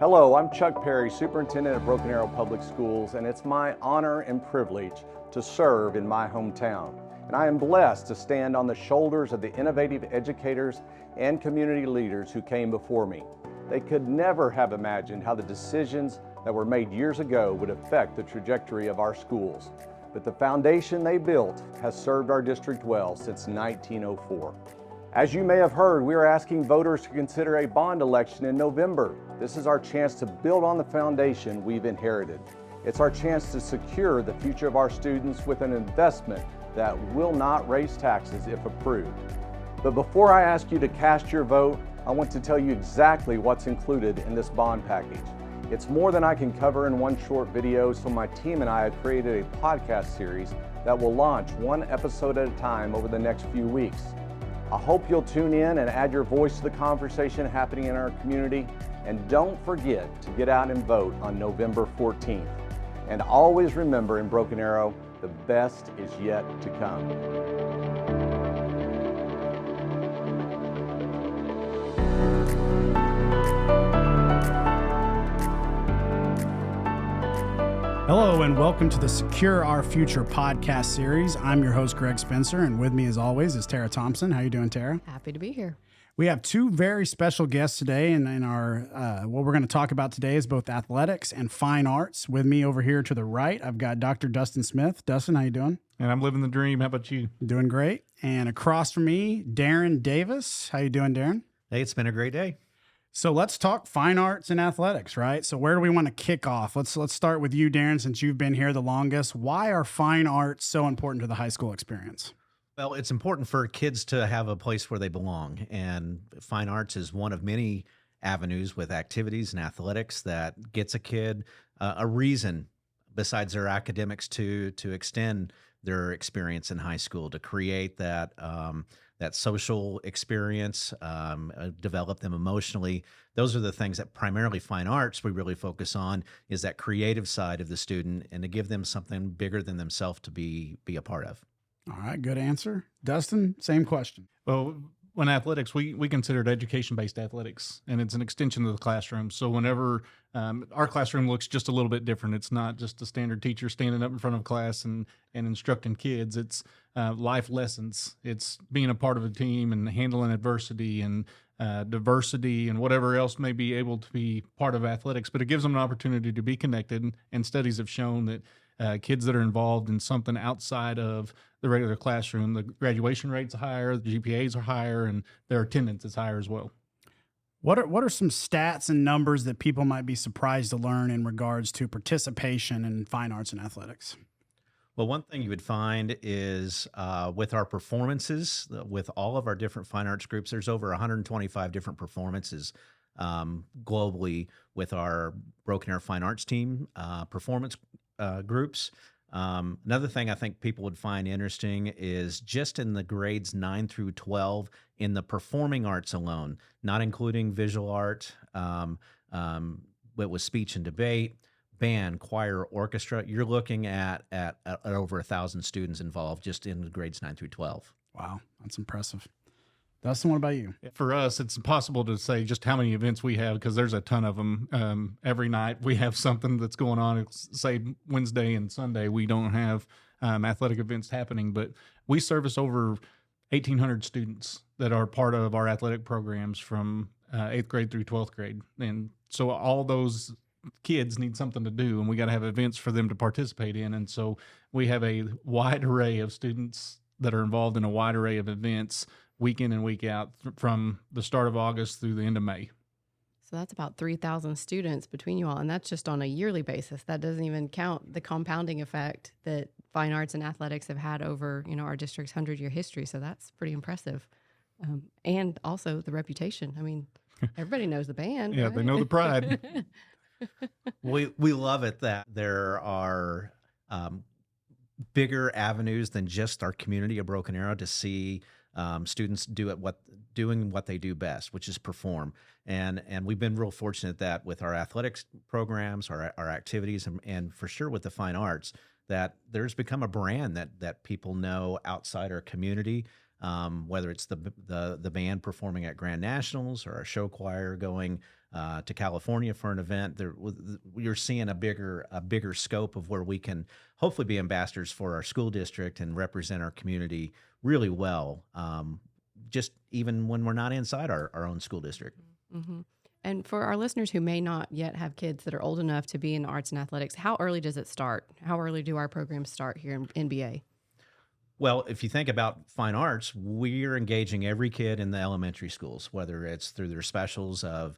Hello, I'm Chuck Perry, Superintendent of Broken Arrow Public Schools, and it's my honor and privilege to serve in my hometown. And I am blessed to stand on the shoulders of the innovative educators and community leaders who came before me. They could never have imagined how the decisions that were made years ago would affect the trajectory of our schools. But the foundation they built has served our district well since 1904. As you may have heard, we are asking voters to consider a bond election in November. This is our chance to build on the foundation we've inherited. It's our chance to secure the future of our students with an investment that will not raise taxes if approved. But before I ask you to cast your vote, I want to tell you exactly what's included in this bond package. It's more than I can cover in one short video, so my team and I have created a podcast series that will launch one episode at a time over the next few weeks. I hope you'll tune in and add your voice to the conversation happening in our community. And don't forget to get out and vote on November 14th. And always remember in Broken Arrow, the best is yet to come. Hello and welcome to the Secure Our Future podcast series. I'm your host, Greg Spencer, and with me as always is Tara Thompson. How you doing, Tara? Happy to be here. We have two very special guests today, and in our what we're going to talk about today is both athletics and fine arts. With me over here to the right, I've got Dr. Dustin Smith. Dustin, how you doing? And I'm living the dream. How about you? Doing great. And across from me, Darren Davis. How you doing, Darren? Hey, it's been a great day. So let's talk fine arts and athletics, right? So where do we want to kick off? Let's start with you, Darren, since you've been here the longest. Why are fine arts so important to the high school experience? Well, it's important for kids to have a place where they belong, and fine arts is one of many avenues with activities and athletics that gets a kid a reason besides their academics to extend their experience in high school, to create that that social experience, develop them emotionally. Those are the things that primarily fine arts we really focus on, is that creative side of the student, and to give them something bigger than themselves to be a part of. All right, good answer. Dustin, same question. Well, when athletics, we considered education-based athletics, and it's an extension of the classroom. So whenever our classroom looks just a little bit different, it's not just a standard teacher standing up in front of class and instructing kids. It's life lessons. It's being a part of a team and handling adversity and diversity and whatever else may be able to be part of athletics. But it gives them an opportunity to be connected, and studies have shown that kids that are involved in something outside of the regular classroom, the graduation rates are higher, the GPAs are higher, and their attendance is higher as well. What are some stats and numbers that people might be surprised to learn in regards to participation in fine arts and athletics? Well, one thing you would find is with our performances, with all of our different fine arts groups, there's over 125 different performances globally with our Broken Arrow Fine Arts team performance groups. Another thing I think people would find interesting is just in the grades 9 through 12 in the performing arts alone, not including visual art, with speech and debate, band, choir, orchestra, you're looking at over 1,000 students involved just in the grades 9 through 12. Wow, that's impressive. Dustin, what about you? For us, it's impossible to say just how many events we have because there's a ton of them. Every night we have something that's going on. Say Wednesday and Sunday we don't have athletic events happening, but we service over 1,800 students that are part of our athletic programs from 8th grade through 12th grade. And so all those kids need something to do, and we got to have events for them to participate in. And so we have a wide array of students that are involved in a wide array of events week in and week out from the start of August through the end of May. So that's about 3,000 students between you all, and that's just on a yearly basis. That doesn't even count the compounding effect that fine arts and athletics have had over, our district's 100-year history. So that's pretty impressive. And also the reputation. I mean, everybody knows the band. Yeah, right? they know the pride. We love it that there are bigger avenues than just our community of Broken Arrow to see students doing what they do best, which is perform. And we've been real fortunate that with our athletics programs, our activities, and for sure with the fine arts, that there's become a brand that people know outside our community. Whether it's the band performing at Grand Nationals or a show choir going to California for an event, you're seeing a bigger scope of where we can hopefully be ambassadors for our school district and represent our community really well. Just even when we're not inside our own school district. Mm-hmm. And for our listeners who may not yet have kids that are old enough to be in arts and athletics, how early does it start? How early do our programs start here in NBA? Well, if you think about fine arts, we're engaging every kid in the elementary schools, whether it's through their specials of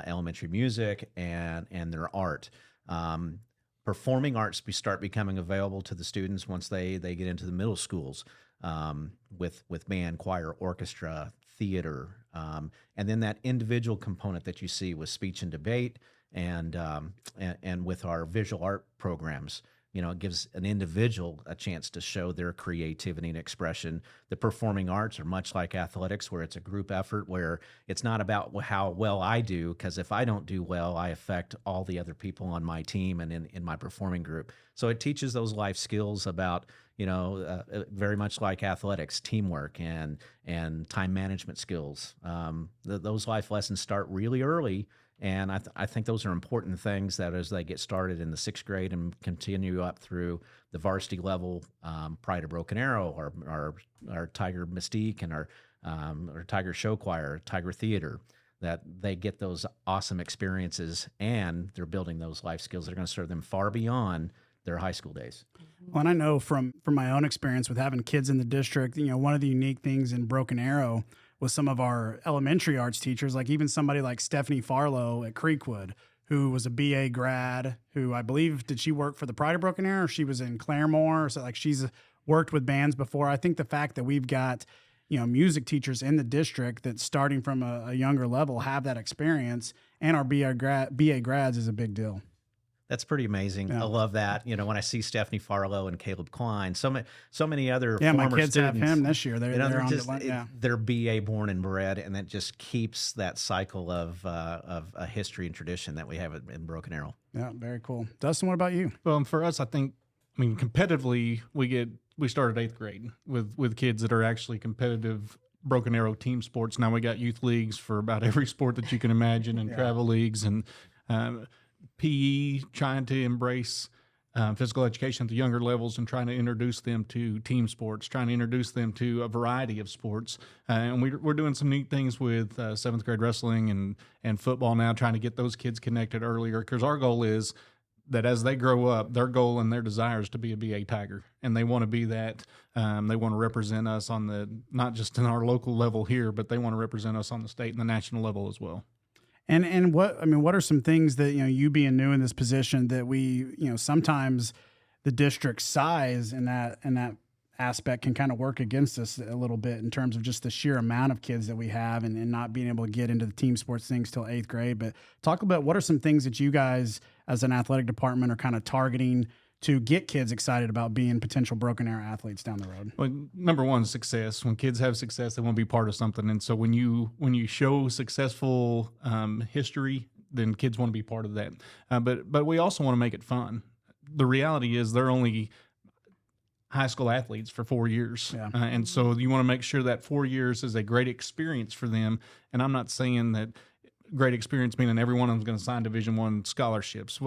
elementary music and their art. Performing arts start becoming available to the students once they get into the middle schools, with band, choir, orchestra, theater, and then that individual component that you see with speech and debate, and with our visual art programs. It gives an individual a chance to show their creativity and expression. The performing arts are much like athletics, where it's a group effort, where it's not about how well I do, because if I don't do well, I affect all the other people on my team and in my performing group. So it teaches those life skills about, very much like athletics, teamwork and time management skills. Those life lessons start really early. And I think those are important things that as they get started in the 6th grade and continue up through the varsity level, Pride of Broken Arrow, our Tiger Mystique, and our Tiger Show Choir, Tiger Theater, that they get those awesome experiences and they're building those life skills that are going to serve them far beyond their high school days. Well, and I know from my own experience with having kids in the district, one of the unique things in Broken Arrow with some of our elementary arts teachers, like even somebody like Stephanie Farlow at Creekwood, who was a BA grad, who I believe, did she work for the Pride of Broken Arrow, or she was in Claremore? So like she's worked with bands before. I think the fact that we've got, music teachers in the district that starting from a younger level have that experience and our BA grads is a big deal. That's pretty amazing. Yeah. I love that. When I see Stephanie Farlow and Caleb Klein, so many other Yeah, former my kids students, have him this year. they're BA born and bred, and that just keeps that cycle of a history and tradition that we have in Broken Arrow. Yeah, very cool. Dustin, what about you? Well, for us, competitively, we started 8th grade with kids that are actually competitive Broken Arrow team sports. Now we got youth leagues for about every sport that you can imagine, and travel leagues, and PE, trying to embrace physical education at the younger levels and trying to introduce them to team sports, trying to introduce them to a variety of sports. And we're doing some neat things with 7th grade wrestling and football now, trying to get those kids connected earlier, because our goal is that as they grow up, their goal and their desire is to be a BA Tiger, and they want to be that. They want to represent us on not just in our local level here, but they want to represent us on the state and the national level as well. And what are some things that, you being new in this position that we, sometimes the district size and that aspect can kind of work against us a little bit in terms of just the sheer amount of kids that we have and not being able to get into the team sports things till 8th grade. But talk about what are some things that you guys as an athletic department are kind of targeting to get kids excited about being potential Broken Arrow athletes down the road? Well, number one, success. When kids have success, they want to be part of something. And so when you show successful history, then kids want to be part of that. But we also want to make it fun. The reality is they're only high school athletes for 4 years. Yeah. And so you want to make sure that 4 years is a great experience for them. And I'm not saying that great experience meaning every one of them is going to sign Division I scholarships.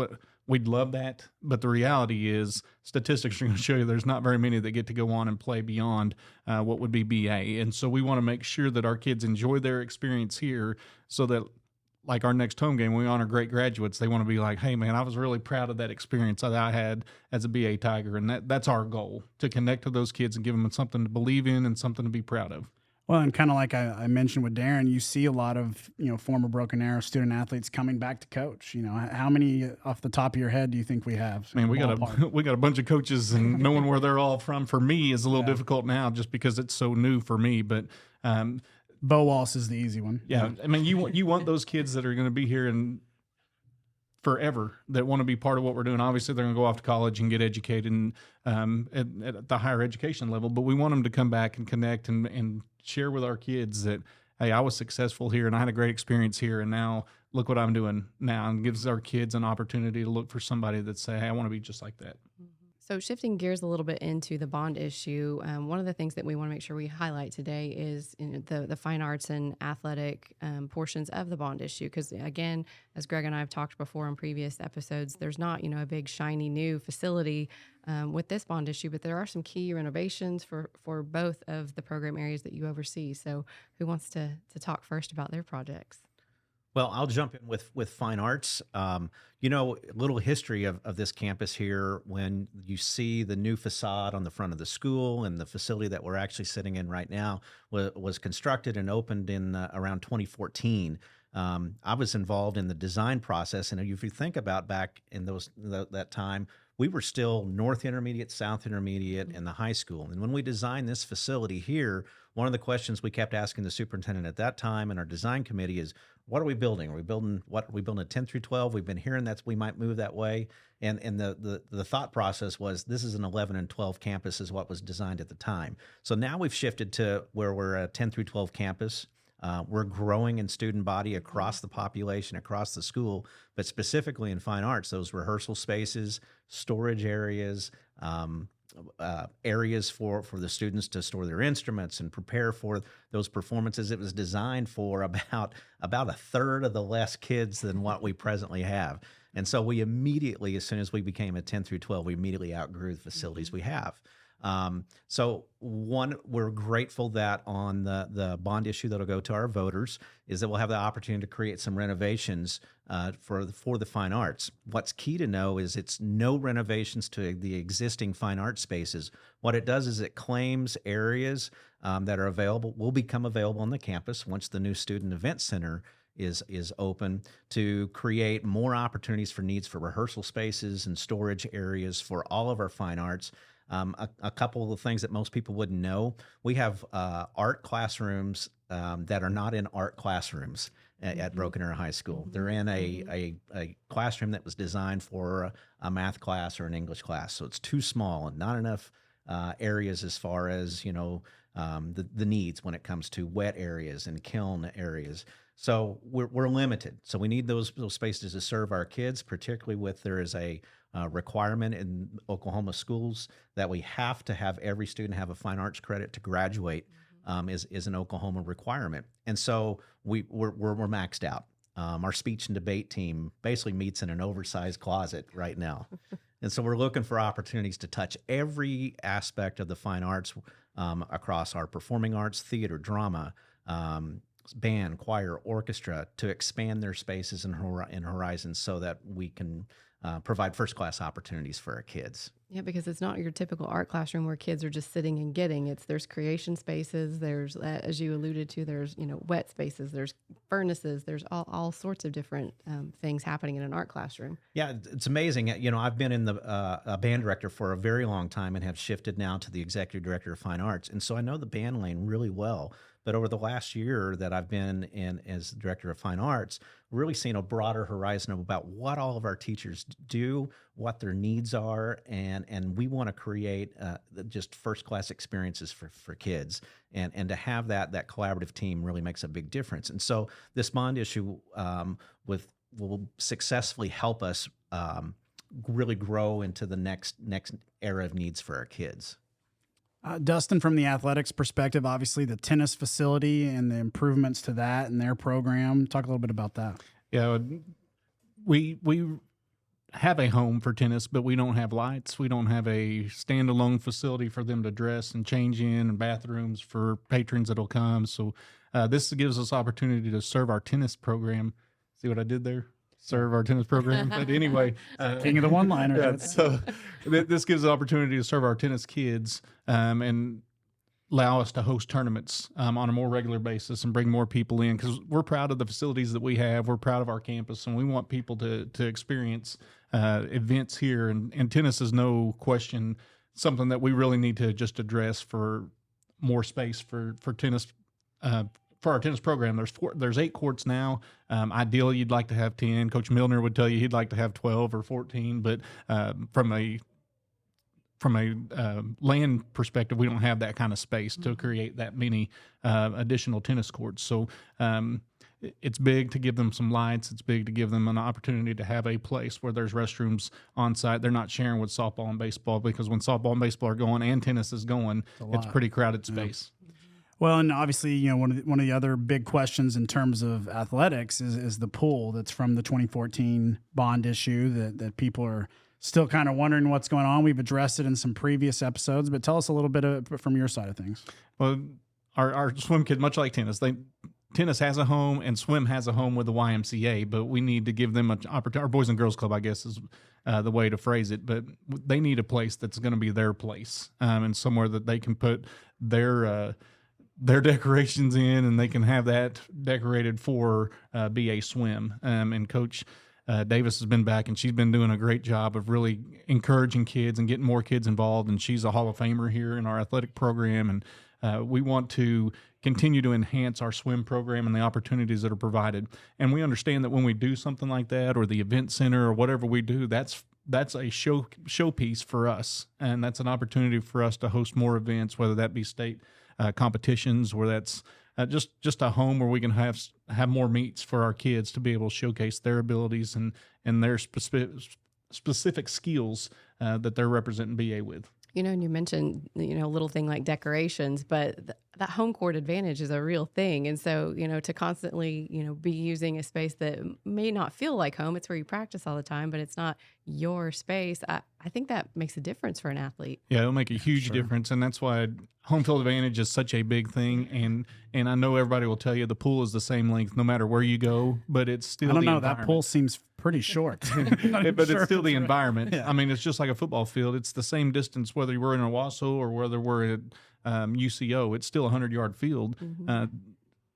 We'd love that, but the reality is statistics are going to show you there's not very many that get to go on and play beyond what would be BA. And so we want to make sure that our kids enjoy their experience here, so that like our next home game, when we honor great graduates, they want to be like, hey man, I was really proud of that experience that I had as a BA Tiger. And that's our goal, to connect to those kids and give them something to believe in and something to be proud of. Well, and kind of like I mentioned with Darren, you see a lot of, former Broken Arrow student athletes coming back to coach. How many off the top of your head do you think we have? Man, we got a bunch of coaches, and knowing where they're all from for me is a little difficult now, just because it's so new for me. But Bo Walsh is the easy one. Yeah, I mean, you want those kids that are going to be here and forever, that want to be part of what we're doing. Obviously, they're going to go off to college and get educated and, at the higher education level, but we want them to come back and connect and share with our kids that, hey, I was successful here and I had a great experience here, and now look what I'm doing now, and gives our kids an opportunity to look for somebody that say, hey, I want to be just like that. So shifting gears a little bit into the bond issue, one of the things that we want to make sure we highlight today is the fine arts and athletic portions of the bond issue. Because again, as Greg and I have talked before in previous episodes, there's not a big shiny new facility with this bond issue, but there are some key renovations for both of the program areas that you oversee. So who wants to talk first about their projects? Well, I'll jump in with fine arts. A little history of this campus here. When you see the new facade on the front of the school and the facility that we're actually sitting in right now was constructed and opened in around 2014. I was involved in the design process, and if you think about back in that time, we were still North Intermediate, South Intermediate, and the high school. And when we designed this facility here, one of the questions we kept asking the superintendent at that time and our design committee is, what are we building? Are we building a 10 through 12? We've been hearing that we might move that way. And the thought process was this is an 11 and 12 campus is what was designed at the time. So now we've shifted to where we're a 10 through 12 campus. We're growing in student body across the population, across the school, but specifically in fine arts, those rehearsal spaces, storage areas, areas for the students to store their instruments and prepare for those performances. It was designed for about a third of the less kids than what we presently have. And so we immediately, as soon as we became a 10 through 12, we immediately outgrew the facilities we have. We're grateful that on the bond issue that'll go to our voters is that we'll have the opportunity to create some renovations for the fine arts. What's key to know is it's no renovations to the existing fine arts spaces. What it does is it claims areas that are available, will become available on the campus once the new Student Event Center is open, to create more opportunities for needs for rehearsal spaces and storage areas for all of our fine arts. A couple of the things that most people wouldn't know, we have art classrooms that are not in art classrooms at Broken Arrow High School. They're in a classroom that was designed for a math class or an English class. So it's too small and not enough areas as far as, the needs when it comes to wet areas and kiln areas. So we're limited. So we need those spaces to serve our kids, particularly there is a requirement in Oklahoma schools that we have to have every student have a fine arts credit to graduate, is an Oklahoma requirement. And so we're maxed out. Our speech and debate team basically meets in an oversized closet right now. And so we're looking for opportunities to touch every aspect of the fine arts across our performing arts, theater, drama, band, choir, orchestra, to expand their spaces and horizons so that we can provide first-class opportunities for our kids. Yeah, because it's not your typical art classroom where kids are just sitting and getting. There's creation spaces. There's, as you alluded to, there's wet spaces. There's furnaces. There's all sorts of different things happening in an art classroom. Yeah, it's amazing. I've been in a band director for a very long time and have shifted now to the executive director of fine arts, and so I know the band lane really well. But over the last year that I've been in as director of fine arts, really seen a broader horizon about what all of our teachers do, what their needs are, and we want to create just first-class experiences for kids. And to have that collaborative team really makes a big difference. And so this bond issue will successfully help us really grow into the next era of needs for our kids. Dustin, from the athletics perspective, obviously the tennis facility and the improvements to that and their program. Talk a little bit about that. Yeah, we have a home for tennis, but we don't have lights. We don't have a standalone facility for them to dress and change in, and bathrooms for patrons that'll come. So this gives us opportunity to serve our tennis program. See what I did there? Serve our tennis program. But anyway, King of the one-liner. Yeah, so this gives the opportunity to serve our tennis kids and allow us to host tournaments on a more regular basis and bring more people in, because we're proud of the facilities that we have. We're proud of our campus, and we want people to experience events here. And tennis is no question something that we really need to just address for more space for tennis. For our tennis program, there's 8 courts now. Ideally, you'd like to have 10. Coach Milner would tell you he'd like to have 12 or 14, but from a land perspective, we don't have that kind of space to create that many additional tennis courts. So it's big to give them some lights. It's big to give them an opportunity to have a place where there's restrooms on site. They're not sharing with softball and baseball, because when softball and baseball are going and tennis is going, it's pretty crowded space. Well, and obviously, one of the other big questions in terms of athletics is the pool that's from the 2014 bond issue that people are still kind of wondering what's going on. We've addressed it in some previous episodes, but tell us a little bit from your side of things. Well, our swim kids, much like tennis, tennis has a home and swim has a home with the YMCA, but we need to give them an opportunity. Our Boys and Girls Club, I guess, is the way to phrase it, but they need a place that's going to be their place, and somewhere that they can put their decorations in, and they can have that decorated for BA Swim. And Coach Davis has been back, and she's been doing a great job of really encouraging kids and getting more kids involved. And she's a Hall of Famer here in our athletic program. And we want to continue to enhance our swim program and the opportunities that are provided. And we understand that when we do something like that, or the event center or whatever we do, that's a showpiece for us. And that's an opportunity for us to host more events, whether that be state competitions, where that's just a home where we can have more meets for our kids to be able to showcase their abilities and their specific skills that they're representing BA with. And you mentioned, a little thing like decorations, but that home court advantage is a real thing. And so, to constantly, be using a space that may not feel like home, it's where you practice all the time, but it's not your space. I think that makes a difference for an athlete. Yeah, it'll make a huge difference. And that's why home field advantage is such a big thing. And I know everybody will tell you the pool is the same length no matter where you go, but it's still I don't know, that pool seems pretty short. But it's still the environment. Yeah. I mean, it's just like a football field. It's the same distance whether we're in Owasso or whether we're at UCO. It's still a 100-yard field. Mm-hmm.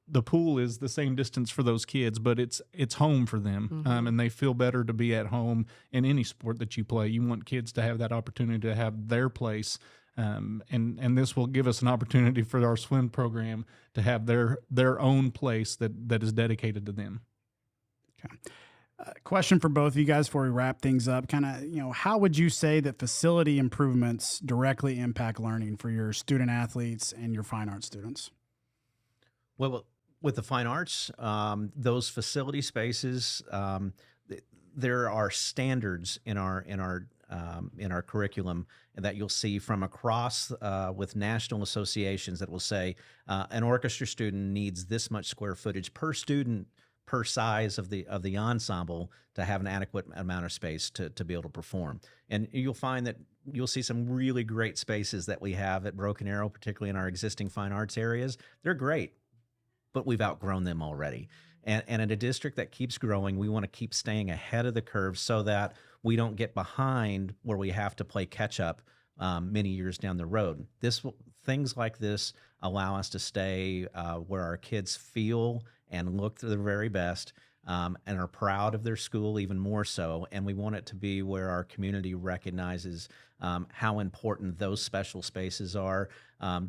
The pool is the same distance for those kids, but it's home for them, mm-hmm. And they feel better to be at home in any sport that you play. You want kids to have that opportunity to have their place, and this will give us an opportunity for our swim program to have their own place that is dedicated to them. Okay. Question for both of you guys before we wrap things up. Kind of, how would you say that facility improvements directly impact learning for your student athletes and your fine arts students? Well, with the fine arts, those facility spaces, there are standards in our curriculum that you'll see from across with national associations that will say an orchestra student needs this much square footage per student per size of the ensemble to have an adequate amount of space to be able to perform. And you'll find that you'll see some really great spaces that we have at Broken Arrow, particularly in our existing fine arts areas. They're great, but we've outgrown them already. And in a district that keeps growing, we want to keep staying ahead of the curve so that we don't get behind where we have to play catch up many years down the road. Things like this allow us to stay where our kids feel and look to their very best, and are proud of their school even more so. And we want it to be where our community recognizes how important those special spaces are,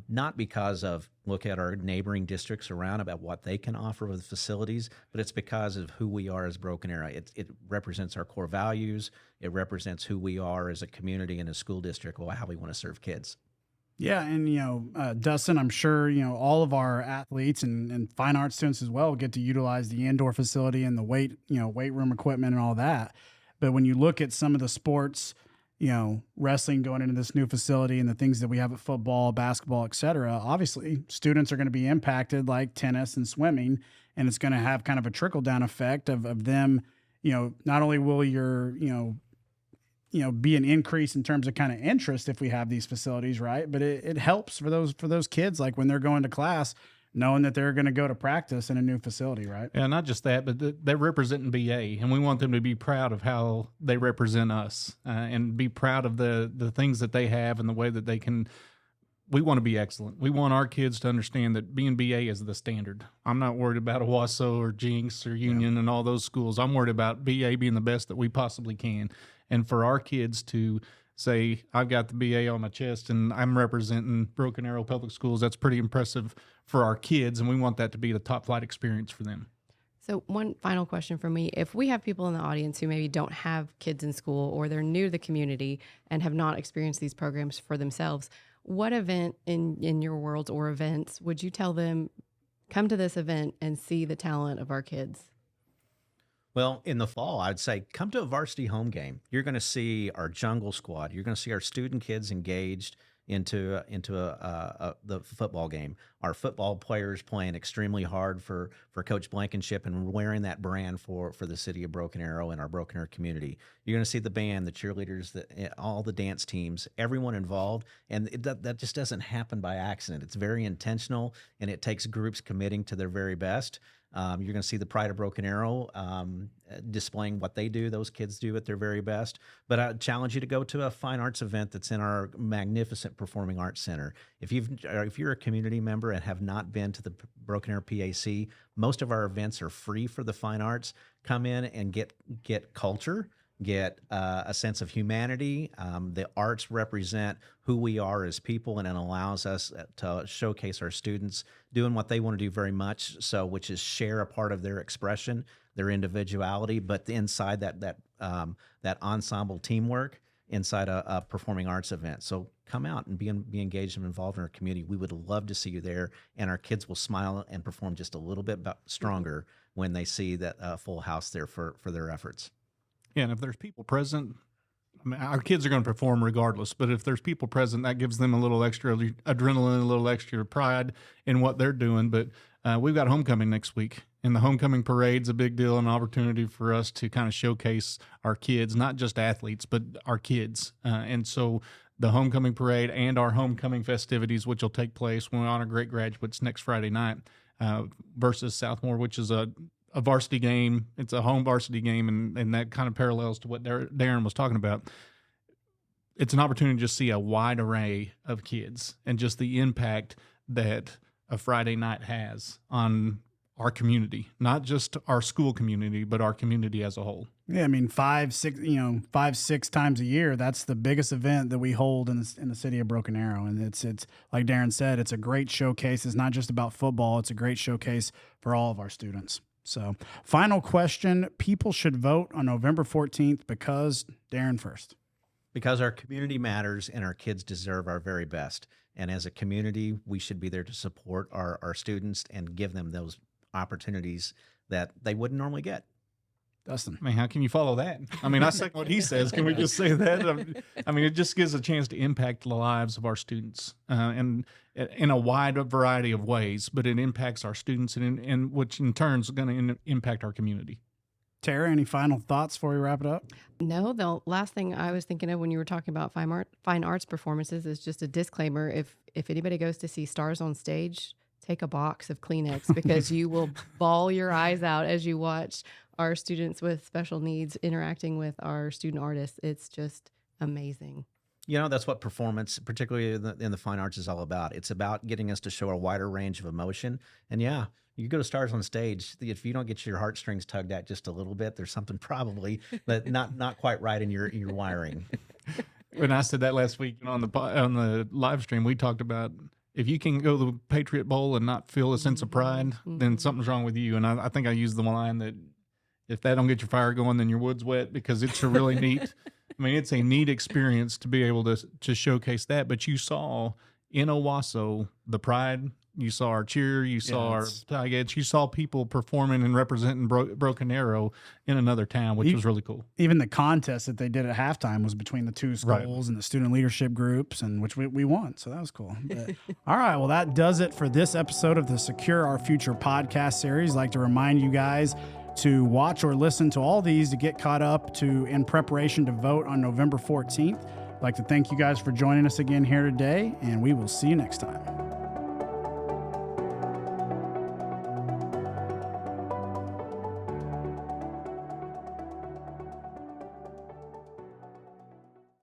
not because of look at our neighboring districts around about what they can offer with facilities, but it's because of who we are as Broken Arrow. It represents our core values. It represents who we are as a community and a school district, how we want to serve kids. Yeah, and Dustin, I'm sure all of our athletes and fine arts students as well get to utilize the indoor facility and the weight room equipment and all that. But when you look at some of the sports, wrestling going into this new facility and the things that we have at football, basketball, et cetera, obviously students are going to be impacted like tennis and swimming, and it's going to have kind of a trickle down effect of them. Not only will your be an increase in terms of kind of interest if we have these facilities, right? But it helps for those kids, like when they're going to class, knowing that they're going to go to practice in a new facility, right? Yeah, not just that, but they're representing BA, and we want them to be proud of how they represent us, and be proud of the things that they have and the way that they can. We want to be excellent. We want our kids to understand that being BA is the standard. I'm not worried about Owasso or Jinx or Union and all those schools. I'm worried about BA being the best that we possibly can. And for our kids to say, I've got the BA on my chest and I'm representing Broken Arrow Public Schools, that's pretty impressive for our kids. And we want that to be the top flight experience for them. So one final question for me. If we have people in the audience who maybe don't have kids in school or they're new to the community and have not experienced these programs for themselves, what event in your world or events would you tell them come to this event and see the talent of our kids? Well, in the fall, I'd say come to a varsity home game. You're going to see our jungle squad. You're going to see our student kids engaged into the football game. Our football players playing extremely hard for Coach Blankenship and wearing that brand for the city of Broken Arrow and our Broken Arrow community. You're going to see the band, the cheerleaders, all the dance teams, everyone involved, and that just doesn't happen by accident. It's very intentional, and it takes groups committing to their very best. You're going to see the Pride of Broken Arrow displaying what they do, those kids do at their very best. But I challenge you to go to a fine arts event that's in our magnificent Performing Arts Center. If you're a community member and have not been to the Broken Arrow PAC, most of our events are free for the fine arts. Come in and get culture, get a sense of humanity. The arts represent who we are as people, and it allows us to showcase our students doing what they want to do very much so, which is share a part of their expression, their individuality, but inside that ensemble teamwork inside a performing arts event. So come out and be engaged and involved in our community. We would love to see you there, and our kids will smile and perform just a little bit stronger when they see that full house there for their efforts. Yeah, and if there's people present, I mean, our kids are going to perform regardless, but if there's people present, that gives them a little extra adrenaline, a little extra pride in what they're doing. But we've got homecoming next week, and the homecoming parade's a big deal, an opportunity for us to kind of showcase our kids, not just athletes, but our kids. And so the homecoming parade and our homecoming festivities, which will take place when we honor great graduates next Friday night, versus Southmore, which is a varsity game. It's a home varsity game, and that kind of parallels to what Darren was talking about. It's an opportunity to just see a wide array of kids and just the impact that a Friday night has on our community, not just our school community, but our community as a whole. Yeah, I mean, 5-6 times a year. That's the biggest event that we hold in the city of Broken Arrow, and it's like Darren said, it's a great showcase. It's not just about football; it's a great showcase for all of our students. So, final question: people should vote on November 14th because Darren first. Because our community matters and our kids deserve our very best. And as a community, we should be there to support our students and give them those opportunities that they wouldn't normally get. Dustin. I mean, how can you follow that? I mean, I second what he says. Can we just say that? I mean, it just gives a chance to impact the lives of our students and in a wide variety of ways, but it impacts our students and which in turn is going to impact our community. Tara, any final thoughts before we wrap it up? No, the last thing I was thinking of when you were talking about fine arts performances is just a disclaimer. If anybody goes to see Stars on Stage, take a box of Kleenex because you will bawl your eyes out as you watch our students with special needs interacting with our student artists. It's just amazing. You know, that's what performance, particularly in the fine arts, is all about. It's about getting us to show a wider range of emotion. And yeah, you go to Stars on Stage, if you don't get your heartstrings tugged at just a little bit, there's something probably but not quite right in your wiring. When I said that last week on the live stream, we talked about if you can go to the Patriot Bowl and not feel a sense of pride, then something's wrong with you. And I think I used the line that if that don't get your fire going, then your wood's wet, because it's a really neat, I mean, it's a neat experience to be able to showcase that. But you saw in Owasso the pride, you saw our cheer, you saw our Tigers, you saw people performing and representing Broken Arrow in another town, which was really cool. Even the contest that they did at halftime was between the two schools and the student leadership groups, and which we won. So that was cool. But, all right, well, that does it for this episode of the Secure Our Future podcast series. I'd like to remind you guys to watch or listen to all these to get caught up in preparation to vote on November 14th. I'd like to thank you guys for joining us again here today, and we will see you next time.